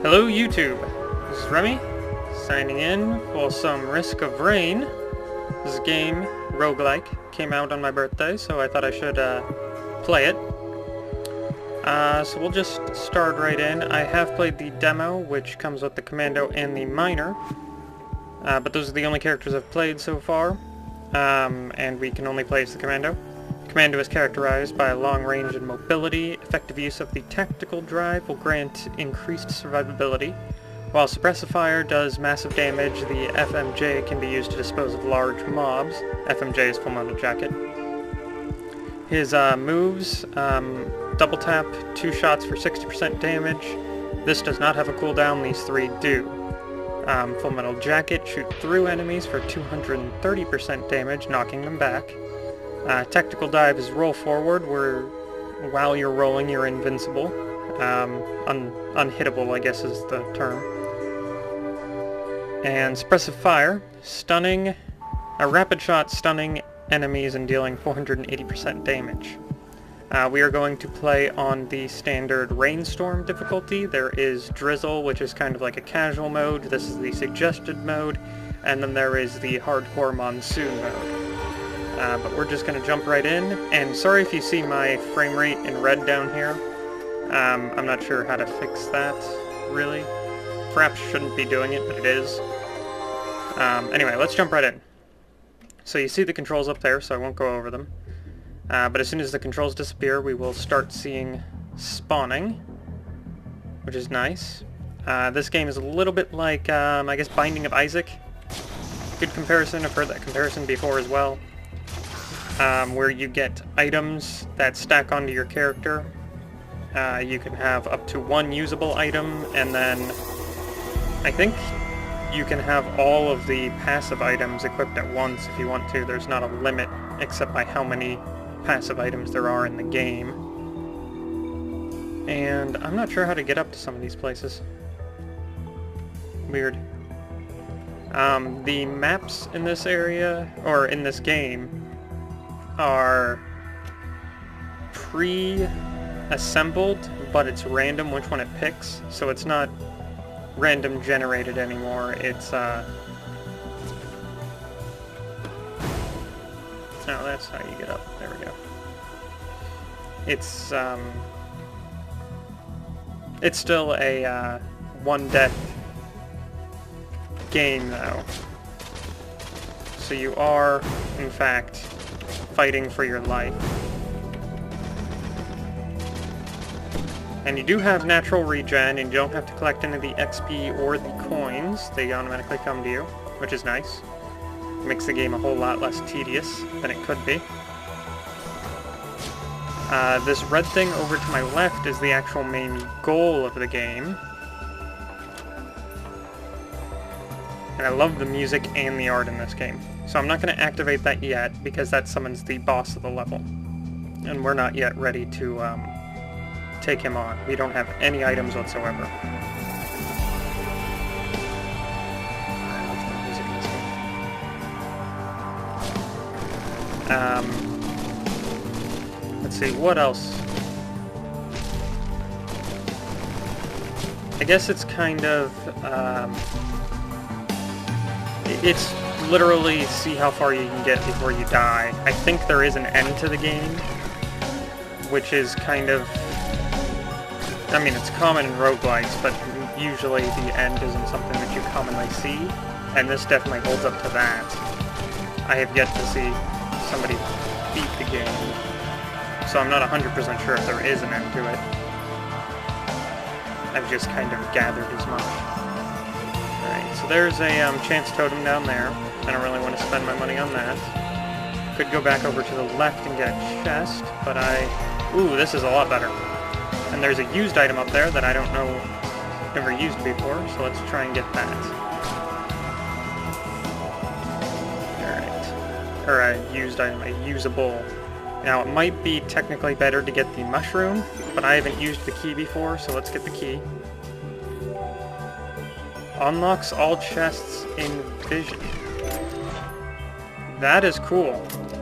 Hello YouTube, this is Remi, signing in for some Risk of Rain. This game, Roguelike, came out on my birthday, so I thought I should play it. So we'll just start right in. I have played the demo, which comes with the Commando and the Miner, but those are the only characters I've played so far, and we can only play as the Commando. Commando is characterized by long range and mobility. Effective use of the tactical drive will grant increased survivability. While Suppressive Fire does massive damage, the FMJ can be used to dispose of large mobs. FMJ is Commando Jacket. His moves, double tap, 2 shots for 60% damage. This does not have a cooldown, these 3 do. Full Metal Jacket, shoot through enemies for 230% damage, knocking them back. Tactical Dive is roll forward, where while you're rolling you're invincible. Unhittable, I guess is the term. And Suppressive Fire, stunning, a rapid shot stunning enemies and dealing 480% damage. We are going to play on the standard Rainstorm difficulty. There is Drizzle, which is kind of like a casual mode. This is the suggested mode. And then there is the Hardcore Monsoon mode. But we're just going to jump right in, and sorry if you see my frame rate in red down here. I'm not sure how to fix that, really. Perhaps shouldn't be doing it, but it is. Anyway, let's jump right in. So you see the controls up there, so I won't go over them. But as soon as the controls disappear, we will start seeing spawning, which is nice. This game is a little bit like, I guess, Binding of Isaac. Good comparison, I've heard that comparison before as well. Where you get items that stack onto your character. You can have up to 1 usable item, and then I think you can have all of the passive items equipped at once if you want to. There's not a limit except by how many passive items there are in the game. And I'm not sure how to get up to some of these places. Weird. The maps in this area, or in this game, are pre-assembled, but it's random which one it picks, so it's not random generated anymore. It's oh, that's how you get up. There we go. It's still a one death game though, so you are in fact fighting for your life. And you do have natural regen, and you don't have to collect any of the XP or the coins. They automatically come to you, which is nice. Makes the game a whole lot less tedious than it could be. This red thing over to my left is the actual main goal of the game. And I love the music and the art in this game. So I'm not going to activate that yet, because that summons the boss of the level. And we're not yet ready to take him on. We don't have any items whatsoever. Let's see, what else? I guess it's kind of, it's literally see how far you can get before you die. I think there is an end to the game, which is kind of, I mean, it's common in roguelikes, but usually the end isn't something that you commonly see, and this definitely holds up to that. I have yet to see somebody beat the game. so I'm not 100% sure if there is an end to it. I've just kind of gathered as much. Alright, so there's a chance totem down there. I don't really want to spend my money on that. Could go back over to the left and get a chest, but ooh, this is a lot better. And there's a used item up there that I don't know, never used before, so let's try and get that. Alright. Or a used item, a usable. Now, it might be technically better to get the mushroom, but I haven't used the key before, so let's get the key. Unlocks all chests in vision. That is cool.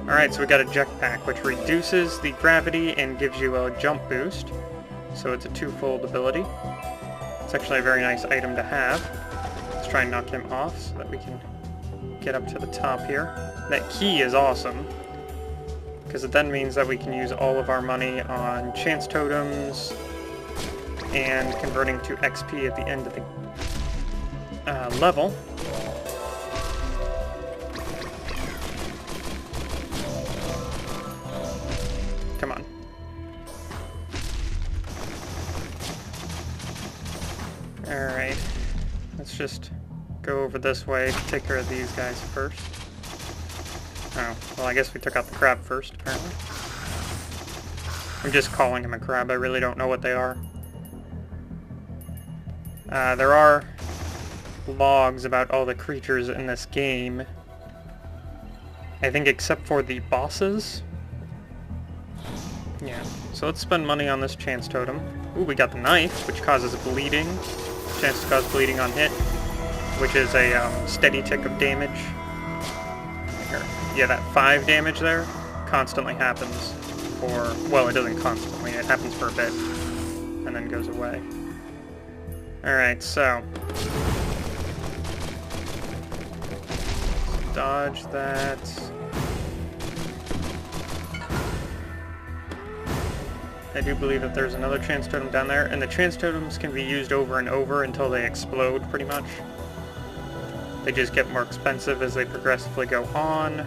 Alright, so we got a jetpack, which reduces the gravity and gives you a jump boost. So it's a twofold ability. It's actually a very nice item to have. Let's try and knock him off so that we can get up to the top here. That key is awesome, because it then means that we can use all of our money on chance totems and converting to XP at the end of the level. Come on. Alright, let's just go over this way to take care of these guys first. Oh, well I guess we took out the crab first, apparently. I'm just calling him a crab, I really don't know what they are. There are logs about all the creatures in this game. I think except for the bosses. Yeah, so let's spend money on this chance totem. Ooh, we got the knife, which causes bleeding. Chance to cause bleeding on hit, which is a steady tick of damage. Here. Yeah, that 5 damage there constantly happens for, well, it doesn't constantly, it happens for a bit, and then goes away. Alright, so dodge that. I do believe that there's another chance totem down there, and the chance totems can be used over and over until they explode, pretty much. They just get more expensive as they progressively go on,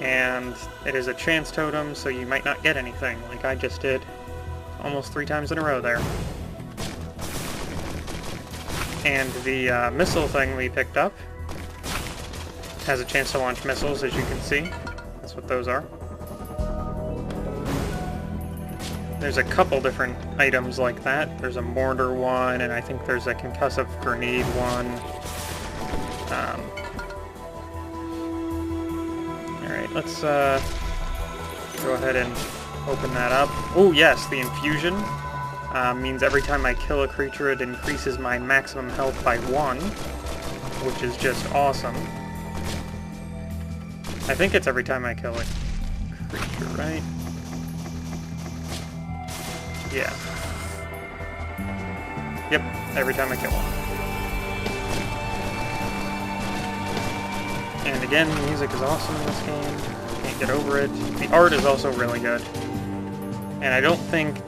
and it is a chance totem, so you might not get anything, like I just did almost 3 times in a row there. And the missile thing we picked up has a chance to launch missiles, as you can see. That's what those are. There's a couple different items like that. There's a mortar one, and I think there's a concussive grenade one. Alright, let's go ahead and open that up. Oh yes, the infusion means every time I kill a creature it increases my maximum health by 1, which is just awesome. I think it's every time I kill a creature, right? Yeah. Yep, every time I kill one. And again, the music is awesome in this game. Can't get over it. The art is also really good. And I don't think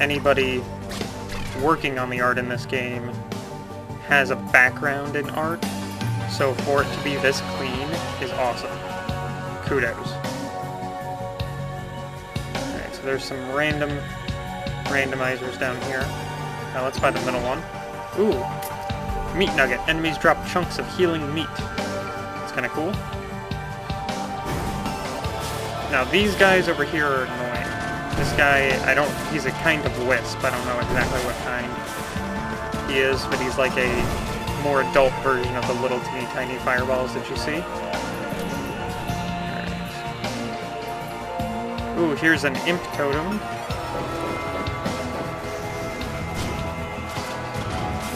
anybody working on the art in this game has a background in art. So for it to be this clean is awesome. Kudos. Alright, so there's some randomizers down here. Now let's buy the middle one. Ooh! Meat nugget. Enemies drop chunks of healing meat. That's kind of cool. Now these guys over here are annoying. This guy, he's a kind of wisp. I don't know exactly what kind he is, but he's like a more adult version of the little teeny tiny fireballs that you see. Alright. Ooh, here's an imp totem.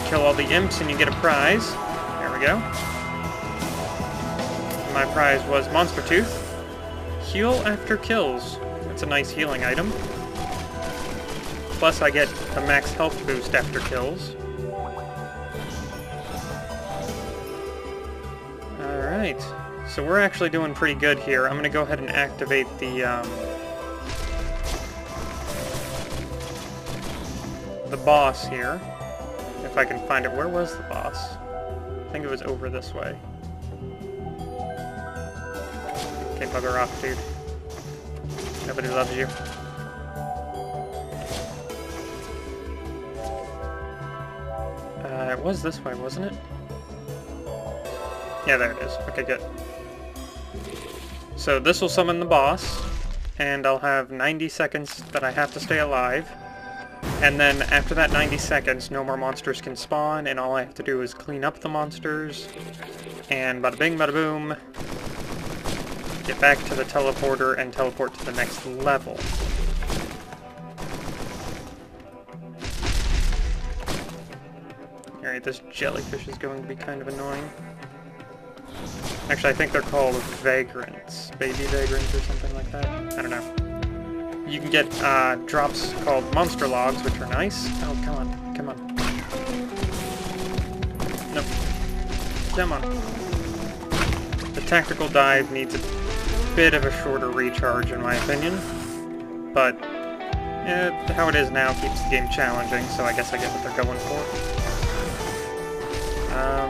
Kill all the imps and you get a prize. There we go. My prize was Monster Tooth. Heal after kills. That's a nice healing item. Plus I get a max health boost after kills. Alright. So we're actually doing pretty good here. I'm going to go ahead and activate the boss here. If I can find it. Where was the boss? I think it was over this way. Okay, bugger off, dude. Nobody loves you. It was this way, wasn't it? Yeah, there it is. Okay, good. So this will summon the boss, and I'll have 90 seconds that I have to stay alive. And then after that 90 seconds, no more monsters can spawn, and all I have to do is clean up the monsters, and bada bing, bada boom, get back to the teleporter and teleport to the next level. Alright, this jellyfish is going to be kind of annoying. Actually, I think they're called vagrants. Baby vagrants or something like that. I don't know. You can get drops called monster logs, which are nice. Oh, come on. Come on. Nope. Come on. The tactical dive needs a bit of a shorter recharge, in my opinion. But how it is now keeps the game challenging, so I guess I get what they're going for.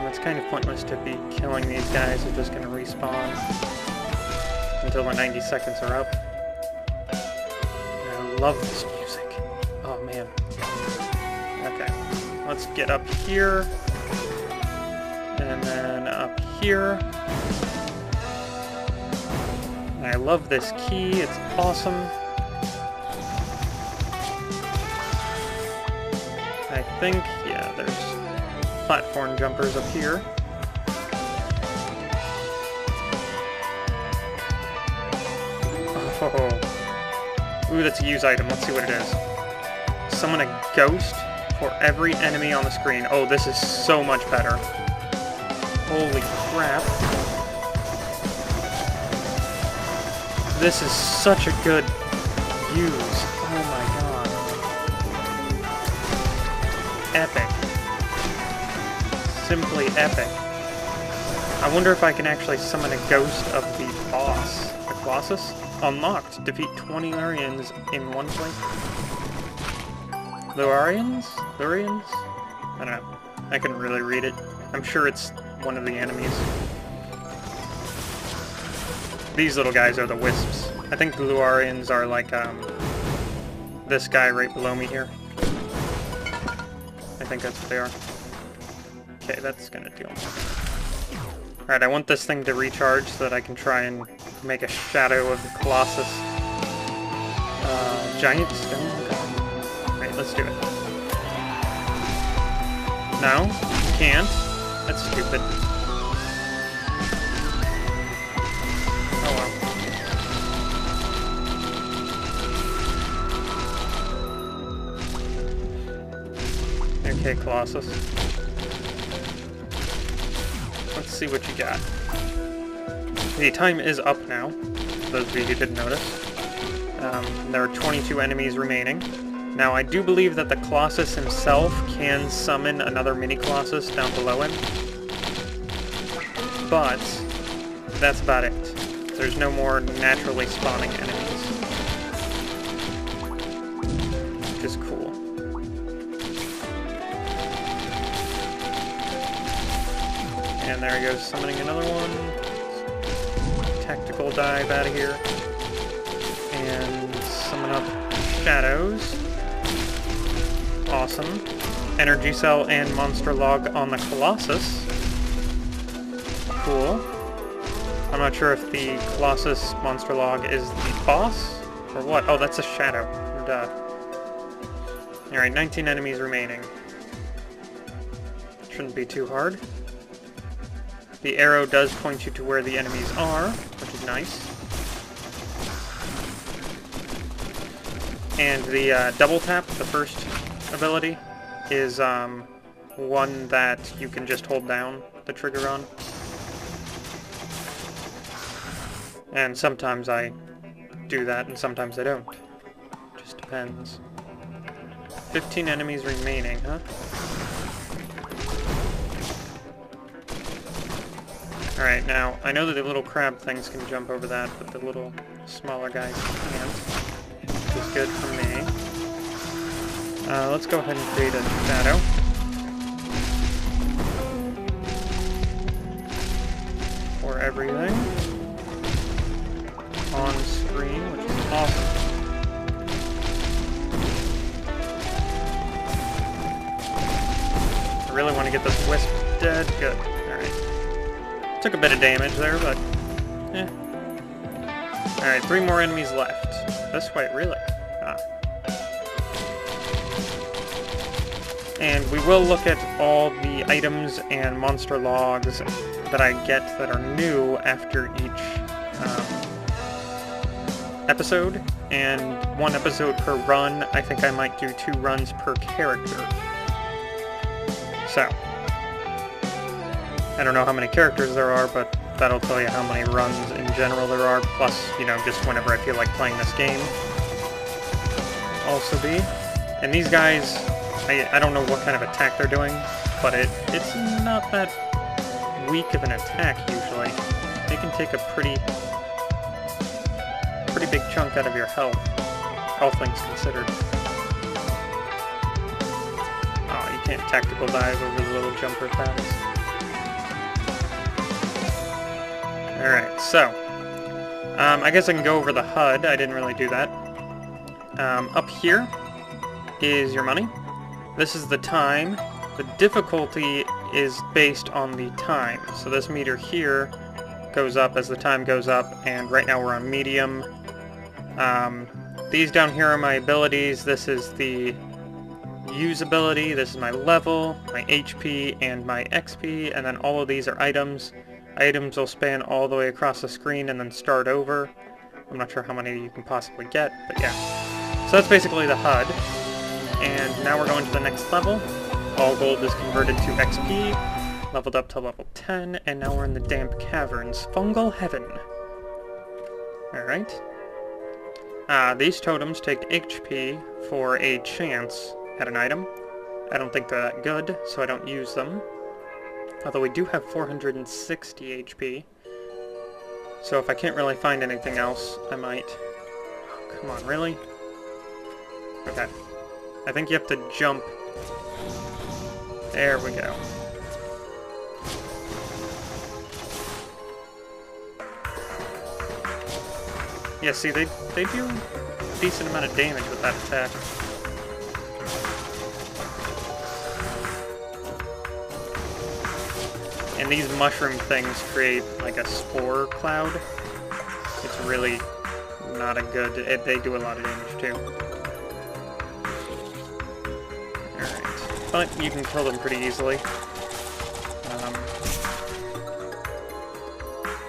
It's kind of pointless to be killing these guys. They're just going to respawn until the 90 seconds are up. I love this music. Oh, man. Okay. Let's get up here. And then up here. I love this key. It's awesome. I think, yeah, there's platform jumpers up here. Oh. Ooh, that's a use item. Let's see what it is. Summon a ghost for every enemy on the screen. Oh, this is so much better. Holy crap. This is such a good use. Oh my god. Epic. Simply epic. I wonder if I can actually summon a ghost of the boss, the Colossus. Unlocked. Defeat 20 Lurians in one place. Lurians? Lurians? I don't know. I couldn't really read it. I'm sure it's one of the enemies. These little guys are the wisps. I think the Lurians are like, this guy right below me here. I think that's what they are. Okay, that's gonna deal. Alright, I want this thing to recharge so that I can try and make a shadow of the Colossus. Giant stone? Okay. Alright, let's do it. No, you can't. That's stupid. Oh well. Okay, Colossus. Let's see what you got. The time is up now, for those of you who didn't notice. There are 22 enemies remaining. Now, I do believe that the Colossus himself can summon another mini-Colossus down below him. But that's about it. There's no more naturally spawning enemies. Which is cool. And there he goes, summoning another one. Tactical dive out of here. And summon up shadows. Awesome. Energy cell and monster log on the Colossus. Cool. I'm not sure if the Colossus monster log is the boss or what. Oh, that's a shadow. Duh. Alright, 19 enemies remaining. Shouldn't be too hard. The arrow does point you to where the enemies are, which is nice. And the double tap, the first ability, is one that you can just hold down the trigger on. And sometimes I do that, and sometimes I don't. Just depends. 15 enemies remaining, huh? Alright, now, I know that the little crab things can jump over that, but the little smaller guys can't. Which is good for me. Let's go ahead and create a shadow. For everything. On screen, which is Awesome. I really want to get this wisp dead. Good. Alright. Took a bit of damage there, but... eh. Alright, 3 more enemies left. This way, really? Ah. And we will look at all the items and monster logs that I get that are new after each episode. And 1 episode per run. I think I might do 2 runs per character. So, I don't know how many characters there are, but that'll tell you how many runs in general there are, plus, you know, just whenever I feel like playing this game. Also be. And these guys, I don't know what kind of attack they're doing, but it's not that weak of an attack, usually. They can take a pretty big chunk out of your health, all things considered. Oh, you can't tactical dive over the little jumper pads. Alright, so, I guess I can go over the HUD. I didn't really do that. Up here is your money. This is the time. The difficulty is based on the time. So this meter here goes up as the time goes up, and right now we're on medium. These down here are my abilities. This is the usability. This is my level, my HP, and my XP, and then all of these are items. Items will span all the way across the screen and then start over. I'm not sure how many you can possibly get, but yeah. So that's basically the HUD. And now we're going to the next level. All gold is converted to XP, leveled up to level 10, and now we're in the Damp Caverns. Fungal Heaven. Alright. These totems take HP for a chance at an item. I don't think they're that good, so I don't use them. Although we do have 460 HP. So if I can't really find anything else, I might... Oh, come on, really? Okay. I think you have to jump. There we go. Yeah, see, they do a decent amount of damage with that attack. And these mushroom things create like a spore cloud. It's really not a good... they do a lot of damage too. Alright. But you can kill them pretty easily.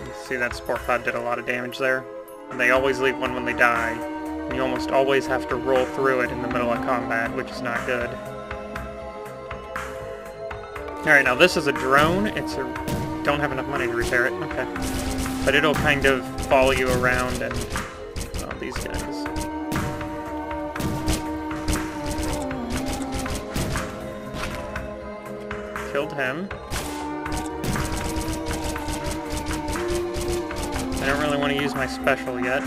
You see that spore cloud did a lot of damage there. And they always leave one when they die. And you almost always have to roll through it in the middle of combat, which is not good. Alright, now this is a drone. It's a... don't have enough money to repair it. Okay. But it'll kind of follow you around and... oh, these guys. Killed him. I don't really want to use my special yet.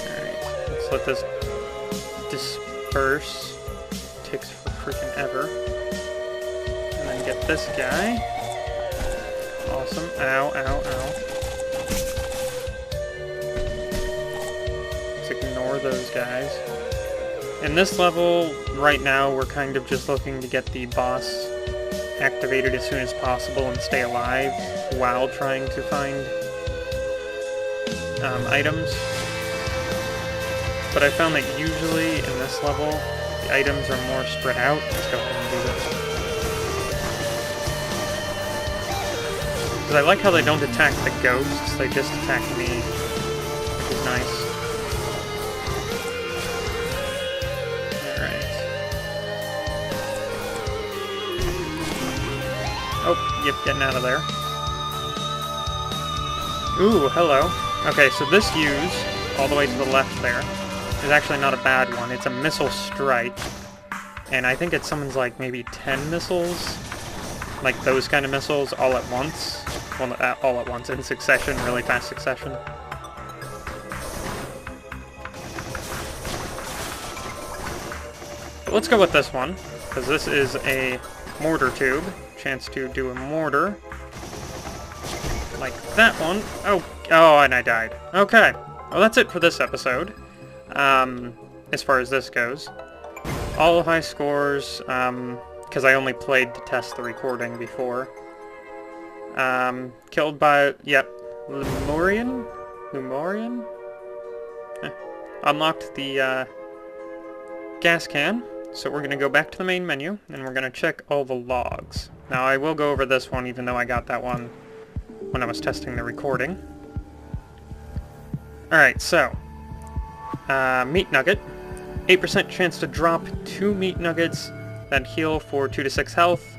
Alright, let's let this disperse. Takes freaking ever. And then get this guy. Awesome. Ow, ow, ow. Let's ignore those guys. In this level, right now, we're kind of just looking to get the boss activated as soon as possible and stay alive while trying to find items. But I found that usually in this level, the items are more spread out. Let's go ahead and do this. Because I like how they don't attack the ghosts, they just attack me, which is nice. Alright. Oh, yep, getting out of there. Ooh, hello. Okay, so this use, all the way to the left there, is actually not a bad one. It's a missile strike, and I think it summons like maybe 10 missiles, like those kind of missiles all at once. Well, not all at once, in succession, really fast succession. But let's go with this one, because this is a mortar tube. Chance to do a mortar. like that one. Oh, and I died. Okay. Well, that's it for this episode. As far as this goes. All high scores, because I only played to test the recording before. Killed by, yep, Lumorian? Unlocked the, gas can, so we're going to go back to the main menu, and we're going to check all the logs. Now, I will go over this one, even though I got that one when I was testing the recording. Alright, so, meat nugget. 8% chance to drop 2 meat nuggets that heal for 2 to 6 health.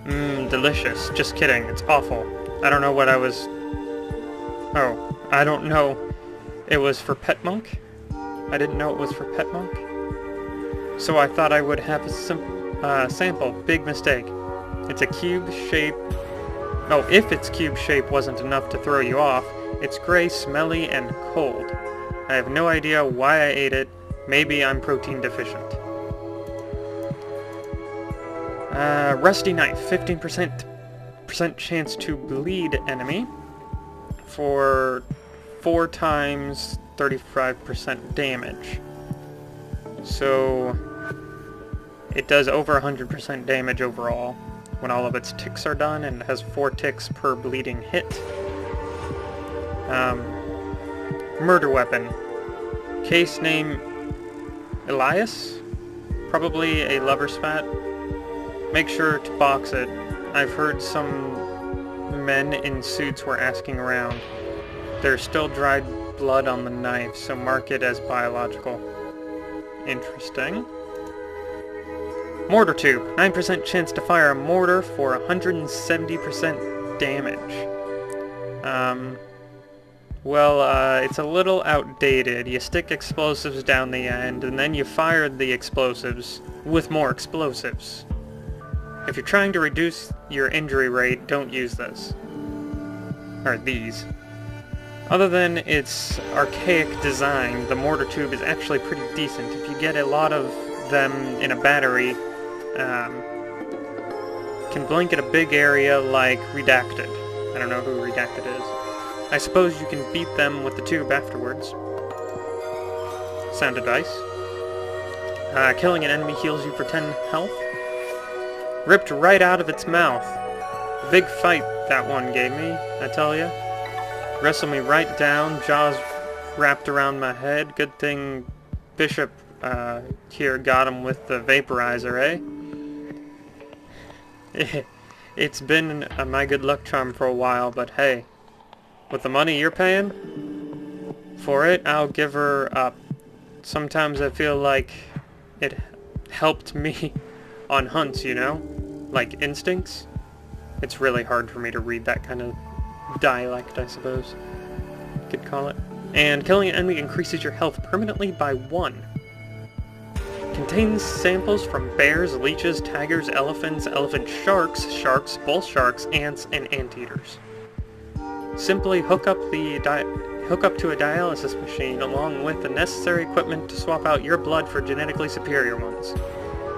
Delicious. Just kidding. It's awful. I don't know what I was... Oh, I don't know. It was for Pet Monk? I didn't know it was for Pet Monk. So I thought I would have a sample. Big mistake. It's a cube shape. Oh, if its cube shape wasn't enough to throw you off, it's gray, smelly, and cold. I have no idea why I ate it. Maybe I'm protein deficient. Rusty knife, 15% chance to bleed enemy for 4 times 35% damage. So it does over 100% damage overall when all of its ticks are done, and it has 4 ticks per bleeding hit. Murder weapon. Case name Elias? Probably a lover spat. Make sure to box it. I've heard some men in suits were asking around. There's still dried blood on the knife, so mark it as biological. Interesting. Mortar tube. 9% chance to fire a mortar for 170% damage. Well, it's a little outdated. You stick explosives down the end, and then you fire the explosives with more explosives. If you're trying to reduce your injury rate, don't use this. Or these. Other than its archaic design, the mortar tube is actually pretty decent. If you get a lot of them in a battery, can blink at a big area like Redacted. I don't know who Redacted is. I suppose you can beat them with the tube afterwards. Sound advice. Killing an enemy heals you for 10 health. Ripped right out of its mouth. Big fight that one gave me, I tell ya. Wrestled me right down, jaws wrapped around my head. Good thing Bishop here got him with the vaporizer, eh? It's been my good luck charm for a while, but hey, with the money you're paying for it, I'll give her up. Sometimes I feel like it helped me on hunts, you know? Like instincts. It's really hard for me to read that kind of dialect, I suppose you could call it. And killing an enemy increases your health permanently by 1. Contains samples from bears, leeches, tigers, elephants, elephant sharks, bull sharks, ants, and anteaters. Simply hook up to a dialysis machine along with the necessary equipment to swap out your blood for genetically superior ones.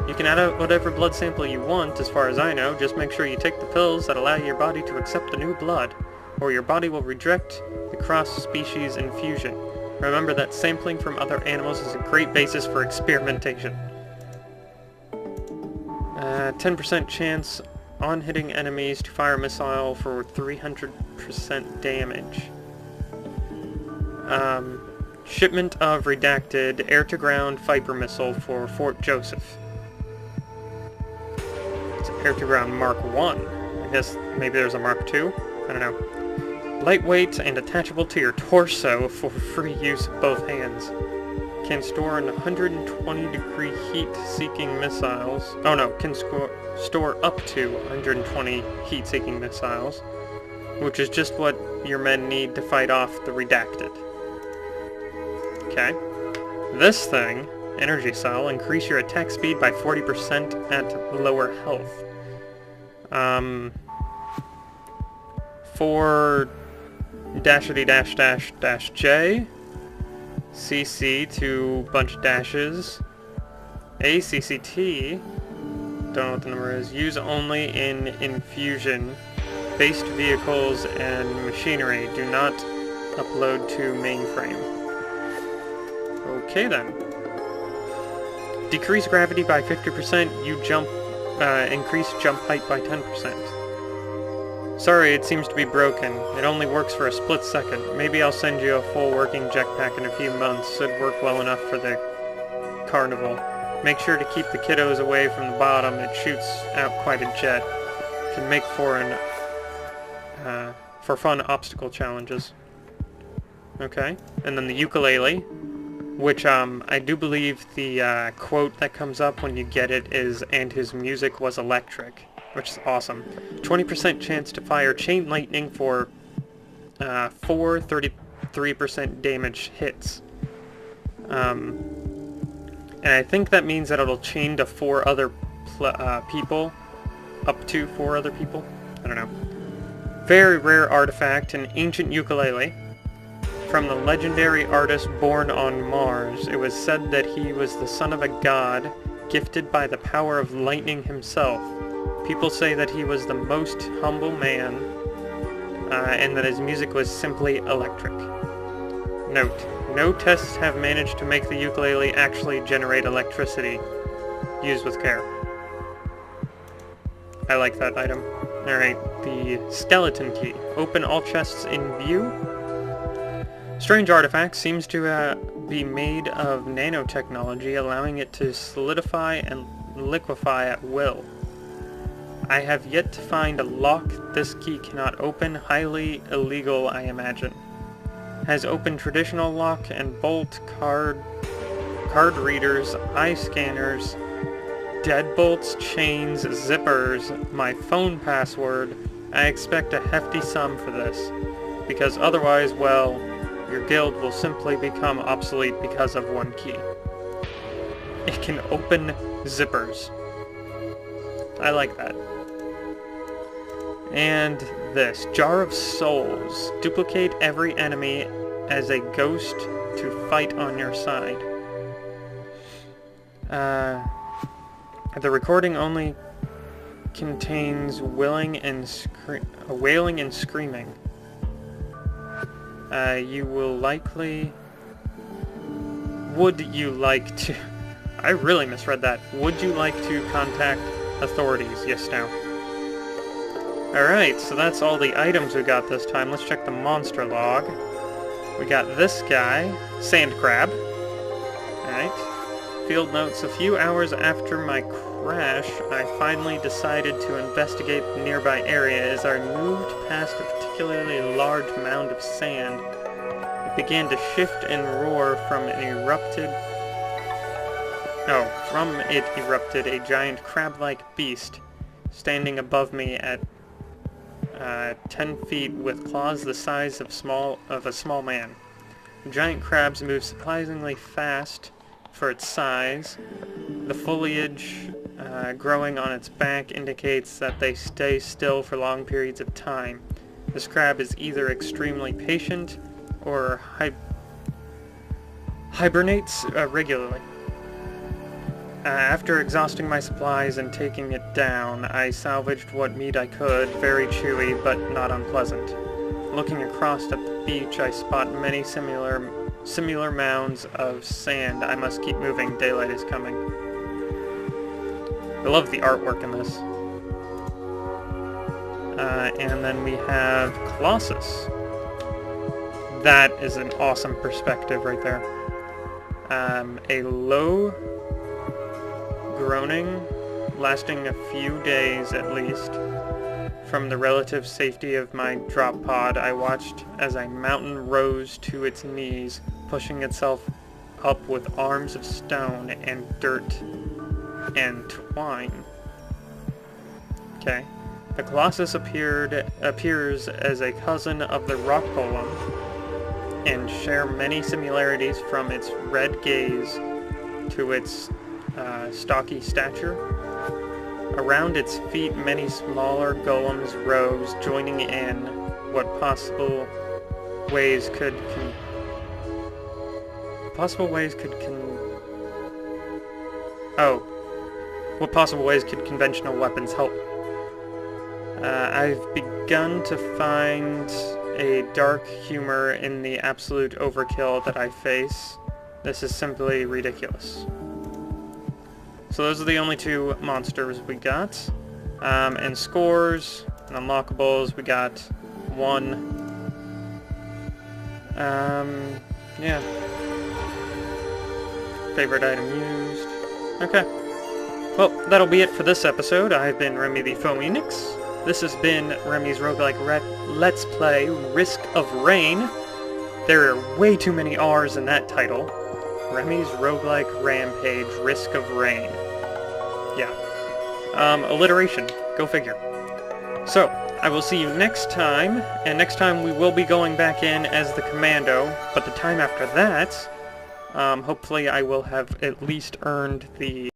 You can add out whatever blood sample you want, as far as I know. Just make sure you take the pills that allow your body to accept the new blood, or your body will reject the cross-species infusion. Remember that sampling from other animals is a great basis for experimentation. 10% chance on hitting enemies to fire a missile for 300% damage. Shipment of Redacted air-to-ground Viper missile for Fort Joseph. It's air-to-ground Mark 1. I guess maybe there's a Mark 2? I don't know. Lightweight and attachable to your torso for free use of both hands. Can store an 120-degree heat-seeking missiles. Oh no, can store up to 120 heat-seeking missiles, which is just what your men need to fight off the Redacted. Okay. This thing, Energy Cell, increase your attack speed by 40% at lower health. For -J, CC to bunch of dashes, ACCT, don't know what the number is, use only in infusion Based vehicles and machinery do not upload to mainframe. Okay then. Decrease gravity by 50%, you jump, increase jump height by 10%. Sorry, it seems to be broken. It only works for a split second. Maybe I'll send you a full working jetpack in a few months. It'd work well enough for the carnival. Make sure to keep the kiddos away from the bottom. It shoots out quite a jet. Can make for fun obstacle challenges. Okay, and then the ukulele, which I do believe the quote that comes up when you get it is, "and his music was electric," which is awesome. 20% chance to fire chain lightning for 4 33% damage hits. And I think that means that it'll chain to 4 other people, up to 4 other people. I don't know. Very rare artifact, an ancient ukulele. From the legendary artist born on Mars, it was said that he was the son of a god, gifted by the power of lightning himself. People say that he was the most humble man, and that his music was simply electric. Note: no tests have managed to make the ukulele actually generate electricity. Use with care. I like that item. Alright, the skeleton key. Open all chests in view. Strange artifact seems to be made of nanotechnology, allowing it to solidify and liquefy at will. I have yet to find a lock this key cannot open. Highly illegal, I imagine. Has opened traditional lock and bolt, card readers, eye scanners, deadbolts, chains, zippers, my phone password. I expect a hefty sum for this, because otherwise, well, your guild will simply become obsolete because of one key. It can open zippers. I like that. And this, Jar of Souls. Duplicate every enemy as a ghost to fight on your side. The recording only contains wailing and screaming. You will likely... Would you like to... I really misread that. Would you like to contact authorities? Yes, now. Alright, so that's all the items we got this time. Let's check the monster log. We got this guy, Sand Crab. Alright. Field notes: a few hours after my crash, I finally decided to investigate the nearby area. As I moved past a particularly large mound of sand, it began to shift and roar. From it erupted a giant crab-like beast, standing above me at 10 feet with claws the size of a small man. Giant crabs move surprisingly fast for its size. The foliage growing on its back indicates that they stay still for long periods of time. This crab is either extremely patient or hibernates regularly. After exhausting my supplies and taking it down, I salvaged what meat I could, very chewy but not unpleasant. Looking across at the beach, I spot many similar mounds of sand. I must keep moving, daylight is coming. I love the artwork in this. And then we have Colossus. That is an awesome perspective right there. A low groaning, lasting a few days at least. From the relative safety of my drop pod, I watched as a mountain rose to its knees, pushing itself up with arms of stone and dirt and twine. Okay. The Colossus appears as a cousin of the rock golem, and share many similarities from its red gaze to its stocky stature. Around its feet, many smaller golems rose, joining in what possible ways could conventional weapons help? I've begun to find a dark humor in the absolute overkill that I face. This is simply ridiculous. So those are the only two monsters we got. And scores and unlockables, we got 1. Yeah. Favorite item used. Okay. Well, that'll be it for this episode. I've been Remi the Phoenix. This has been Remi's Roguelike Let's Play Risk of Rain. There are way too many R's in that title. Remi's Roguelike Rampage Risk of Rain. Yeah. Alliteration. Go figure. So, I will see you next time, and next time we will be going back in as the Commando, but the time after that, hopefully I will have at least earned the